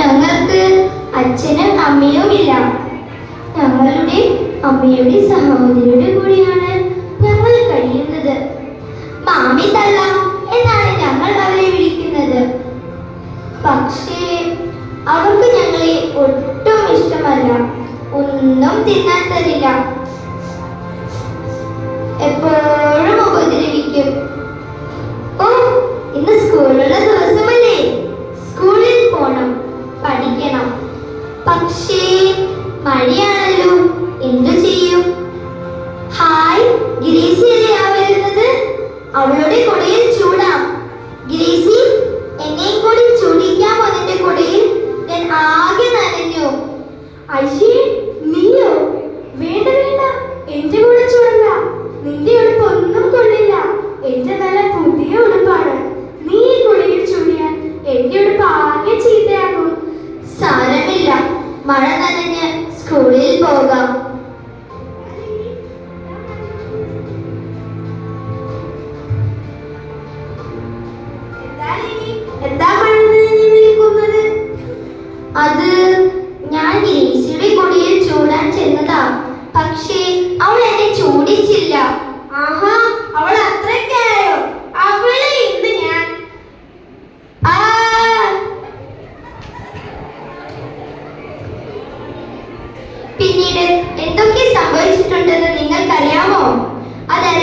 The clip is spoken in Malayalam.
ഞങ്ങൾക്ക് അച്ഛനും അമ്മയുമില്ല. ഞങ്ങളുടെ അമ്മയുടെ സഹോദരിയുടെ കൂടെയാണ് ഞങ്ങൾ കഴിയുന്നത്. മാമി തള്ള എന്നാണ് ഞങ്ങൾ അവരെ വിളിക്കുന്നത്. പക്ഷേ അവർക്ക് ഞങ്ങളെ ഒട്ടും ഇഷ്ടമല്ല. ഒന്നും തിന്നാൻ തരില്ല. എപ്പോഴും ഉപദ്രവിക്കും. ഓ, ഇന്ന് സ്കൂളുള്ള ദിവസമല്ലേ, സ്കൂളിൽ പോണം, പഠിക്കണം. പക്ഷേ മഴയാണല്ലോ, എന്തു ചെയ്യും? ഹായ്, ഗ്രേസിയല്ലേ ആ വരുന്നത്? അവളുടെ കുടയിൽ ചൂടാം. ഗ്രേസി, എന്നെയും കൂടി ചൂടിക്കാമോ നിന്റെ കുടയിൽ? ഞാൻ ആകെ നനഞ്ഞു. അയ്യേ, നീയോ? വേണ്ട വേണ്ട, എന്റെ കൂടെ ചൂടണ്ട. നിന്റെ ഉടുപ്പ് ഒന്നും കൊള്ളില്ല. എന്റെ നല്ല പുതിയ ഉടുപ്പാണ്. നീ ഈ കുടയിൽ ചൂടിയാൽ എന്റെ ഉടുപ്പ് ആകെ ചീത്തയാകും. സാരമില്ല, മഴ നനഞ്ഞ് സ്കൂളിൽ പോകാം. എന്താ മഴ നനഞ്ഞ് നിൽക്കുന്നത്? അത് ഞാൻ ഗ്രേസിയുടെ കുടയിൽ ചൂടാൻ ചെന്നതാ. പക്ഷേ അവൾ എന്നെ ചൂടിച്ചില്ല. ആഹാ, അവൾ അത്രയ്ക്കായോ? അവളെ ഇന്ന് ഞാൻ ആ പിന്നീട് എന്തൊക്കെ സംഭവിച്ചിട്ടുണ്ടെന്ന് നിങ്ങൾക്കറിയാമോ? അതറിയാൻ